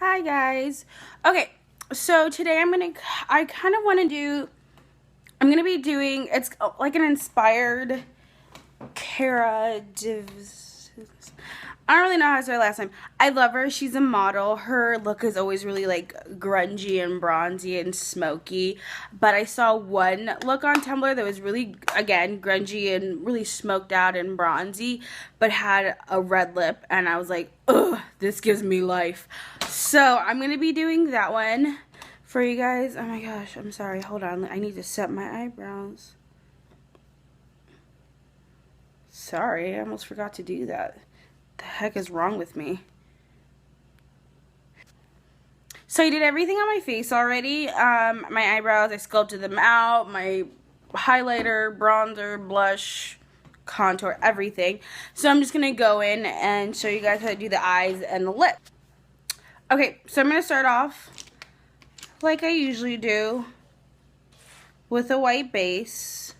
Hi guys. Okay, so today I kind of want to I'm gonna be doing, it's like an inspired Cara Divs. I don't really know how to say her last name. I love her. She's a model. Her look is always really like grungy and bronzy and smoky. But I saw one look on Tumblr that was really, again, grungy and really smoked out and bronzy, but had a red lip. And I was like, ugh, this gives me life. So I'm going to be doing that one for you guys. Oh my gosh, I'm sorry. Hold on. I need to set my eyebrows. Sorry, I almost forgot to do that. The heck is wrong with me? So I did everything on my face already. My eyebrows, I sculpted them out. My highlighter, bronzer, blush, contour, everything. So I'm just going to go in and show you guys how to do the eyes and the lip. Okay, so I'm going to start off like I usually do with a white base.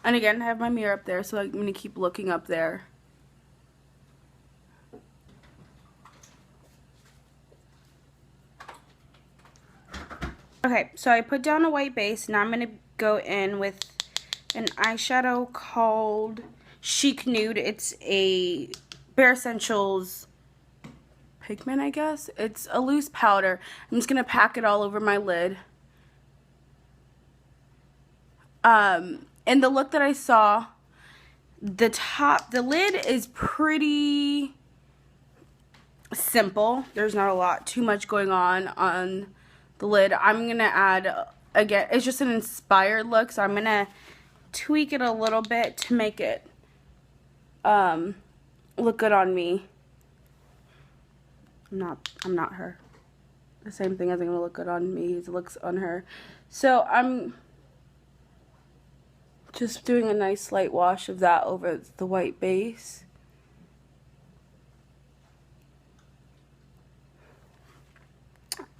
And again, I have my mirror up there, so I'm going to keep looking up there. Okay, so I put down a white base. Now I'm going to go in with an eyeshadow called Chic Nude. It's a Bare Essentials pigment, I guess. It's a loose powder. I'm just going to pack it all over my lid. And the look that I saw, the lid is pretty simple. There's not a lot, too much going on the lid. I'm going to add, again, it's just an inspired look, so I'm going to tweak it a little bit to make it look good on me. I'm not her. The same thing isn't going to look good on me as it looks on her. So I'm just doing a nice light wash of that over the white base.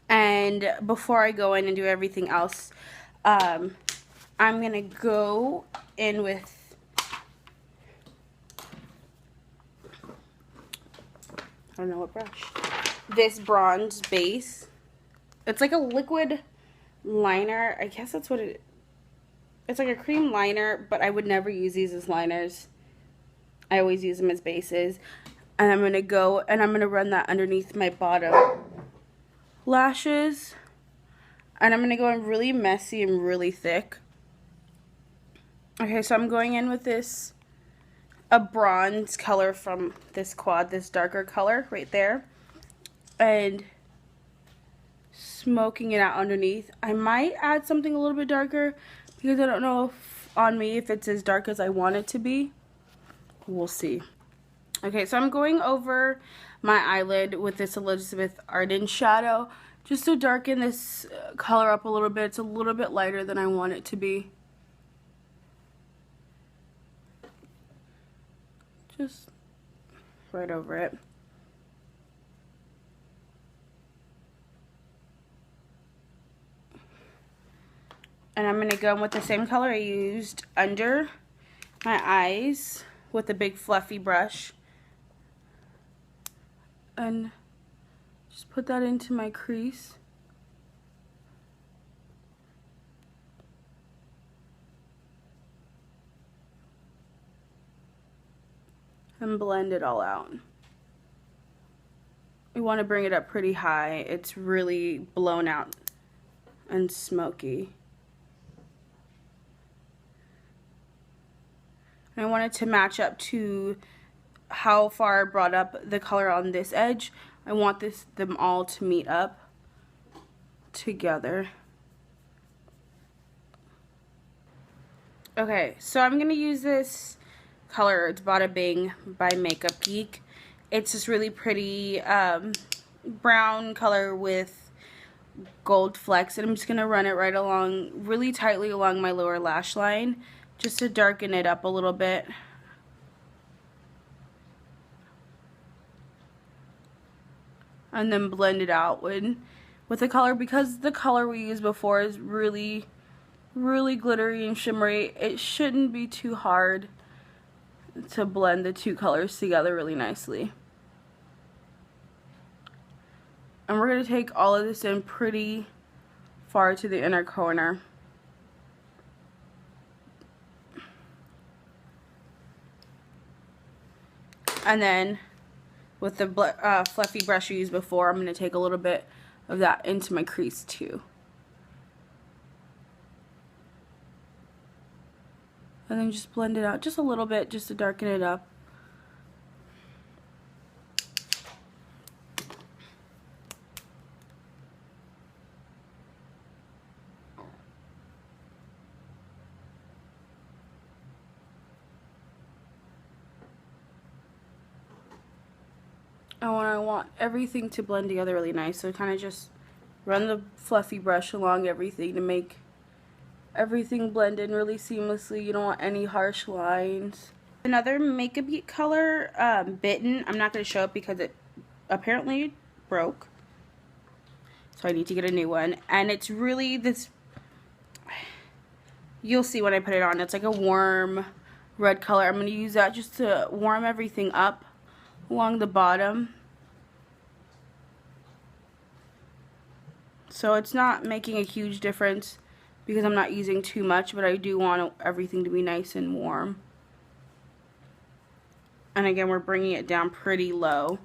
And before I go in and do everything else, I'm going to go in with, I don't know what brush, this bronze base. It's like a liquid liner. I guess that's what it is. It's like a cream liner, but I would never use these as liners. I always use them as bases. And I'm going to go and I'm going to run that underneath my bottom lashes. And I'm going to go in really messy and really thick. Okay, so I'm going in with a bronze color from this quad, this darker color right there. And smoking it out underneath. I might add something a little bit darker because I don't know if it's as dark as I want it to be. We'll see. Okay, so I'm going over my eyelid with this Elizabeth Arden shadow just to darken this color up a little bit. It's a little bit lighter than I want it to be. Just right over it. And I'm going to go in with the same color I used under my eyes with a big fluffy brush. And just put that into my crease. And blend it all out. You want to bring it up pretty high. It's really blown out and smoky. And I want it to match up to how far I brought up the color on this edge. I want them all to meet up together. Okay, so I'm going to use this color. It's Bada Bing by Makeup Geek. It's this really pretty brown color with gold flecks. And I'm just going to run it right along, really tightly along my lower lash line, just to darken it up a little bit. And then blend it out with the color, because the color we used before is really glittery and shimmery. It shouldn't be too hard to blend the two colors together really nicely. And we're going to take all of this in pretty far to the inner corner. And then with the fluffy brush I used before, I'm going to take a little bit of that into my crease too. And then just blend it out just a little bit just to darken it up. And I want everything to blend together really nice, so kind of just run the fluffy brush along everything to make everything blend in really seamlessly. You don't want any harsh lines. Another Makeup Beat color, Bitten. I'm not going to show it because it apparently broke, so I need to get a new one. And it's really this, you'll see when I put it on, it's like a warm red color. I'm going to use that just to warm everything up along the bottom. So it's not making a huge difference because I'm not using too much, but I do want everything to be nice and warm. And again, we're bringing it down pretty low.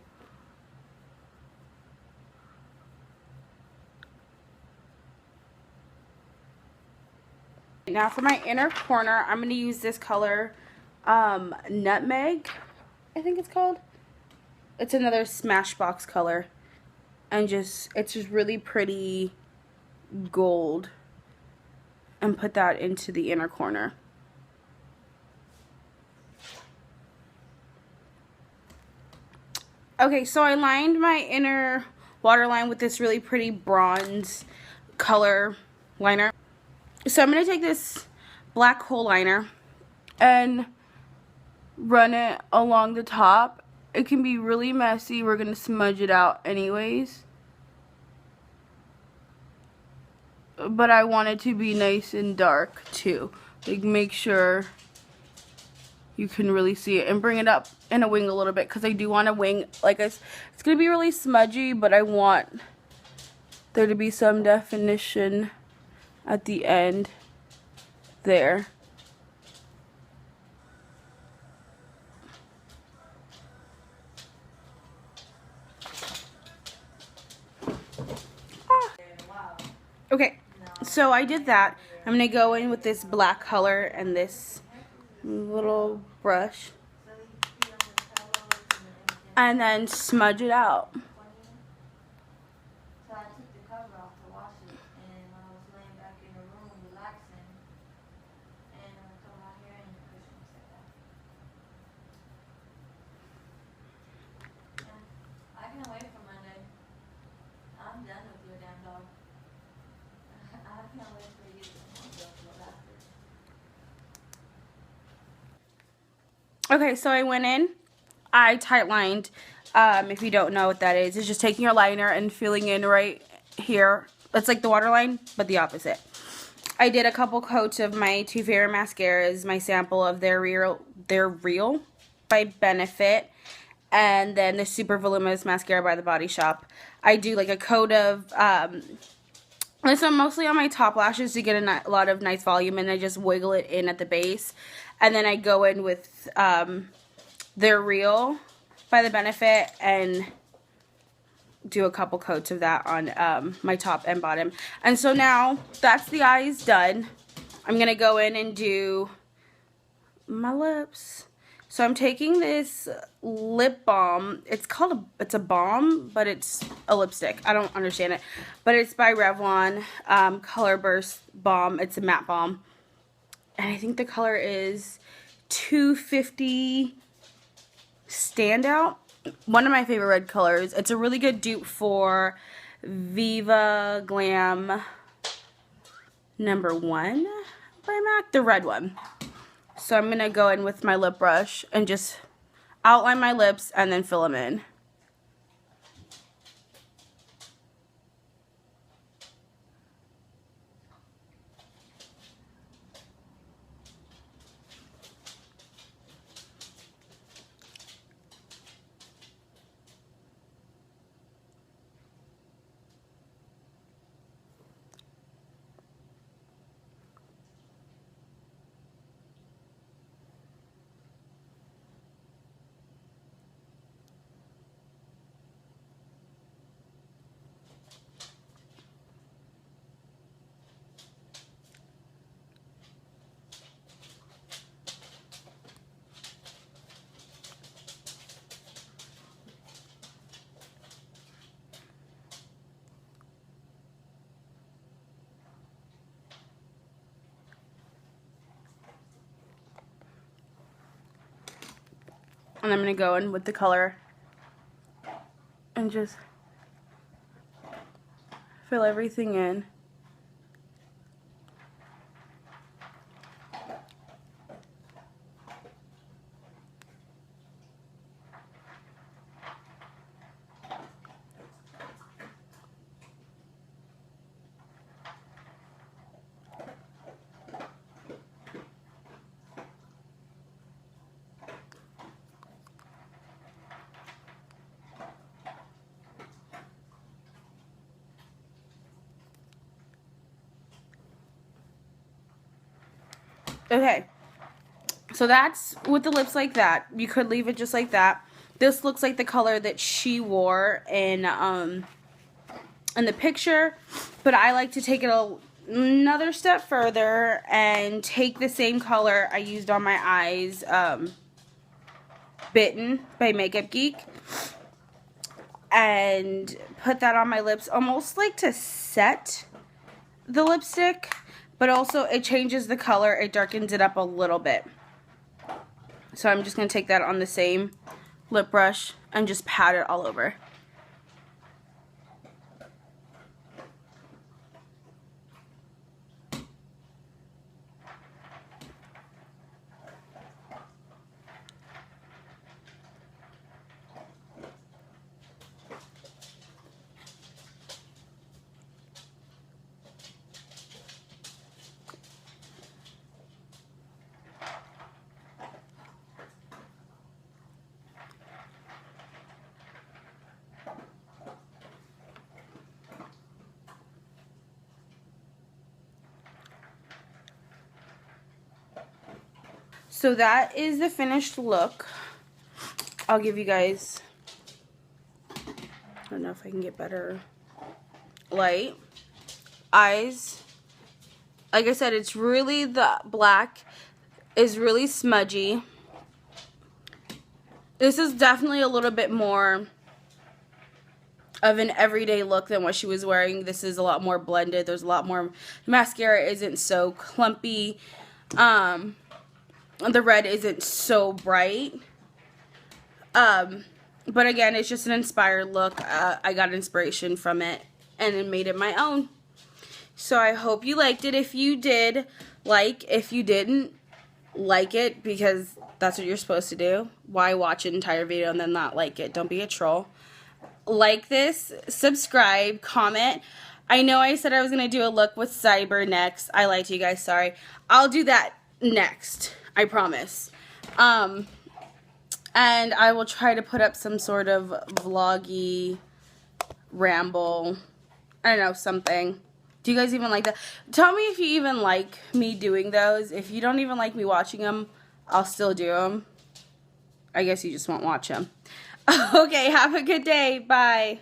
Now for my inner corner, I'm going to use this color, Nutmeg, I think it's called. It's another Smashbox color. And it's just really pretty gold. And put that into the inner corner. Okay, so I lined my inner waterline with this really pretty bronze color liner. So I'm going to take this black hole liner and run it along the top. It can be really messy. We're going to smudge it out anyways. But I want it to be nice and dark too. Like, make sure you can really see it, and bring it up in a wing a little bit, because I do want a wing. Like, it's going to be really smudgy, but I want there to be some definition at the end there. Okay, so I did that. I'm going to go in with this black color and this little brush and then smudge it out. So I took the cover off to wash it, and when I was laying back in the room relaxing, and I threw my hair in the cushion like that. Yeah, I can't wait for Monday. I'm done with your damn dog. I can't wait for you to go after. Okay, so I went in, I tight lined. If you don't know what that is, it's just taking your liner and filling in right here. It's like the waterline, but the opposite. I did a couple coats of my two favorite mascaras, my sample of They're Real by Benefit, and then the Super Voluminous Mascara by The Body Shop. I do like a coat of, this one mostly on my top lashes to get a lot of nice volume, and I just wiggle it in at the base. And then I go in with They're Real by The Benefit and do a couple coats of that on my top and bottom. And so now that's the eyes done. I'm going to go in and do my lips. So I'm taking this lip balm. It's a balm, but it's a lipstick. I don't understand it. But it's by Revlon, Color Burst Balm. It's a matte balm. And I think the color is 250 Standout. One of my favorite red colors. It's a really good dupe for Viva Glam #1 by MAC, the red one. So I'm going to go in with my lip brush and just outline my lips and then fill them in. And I'm going to go in with the color and just fill everything in. Okay, so that's with the lips like that. You could leave it just like that. This looks like the color that she wore in the picture, but I like to take it another step further and take the same color I used on my eyes, Bitten by Makeup Geek, and put that on my lips, almost like to set the lipstick, but also it changes the color, it darkens it up a little bit. So I'm just going to take that on the same lip brush and just pat it all over. So that is the finished look. I'll give you guys, I don't know if I can get better light. Eyes. Like I said, it's really, the black is really smudgy. This is definitely a little bit more of an everyday look than what she was wearing. This is a lot more blended. There's a lot more, mascara isn't so clumpy. The red isn't so bright. But again, it's just an inspired look. I got inspiration from it and then made it my own. So I hope you liked it. If you did, if you didn't, like it, because that's what you're supposed to do. Why watch an entire video and then not like it? Don't be a troll. Like this, subscribe, comment. I know I said I was going to do a look with Cyber next. I lied to you guys, sorry. I'll do that next, I promise. And I will try to put up some sort of vloggy ramble. I don't know, something. Do you guys even like that? Tell me if you even like me doing those. If you don't even like me watching them, I'll still do them. I guess you just won't watch them. Okay, have a good day. Bye.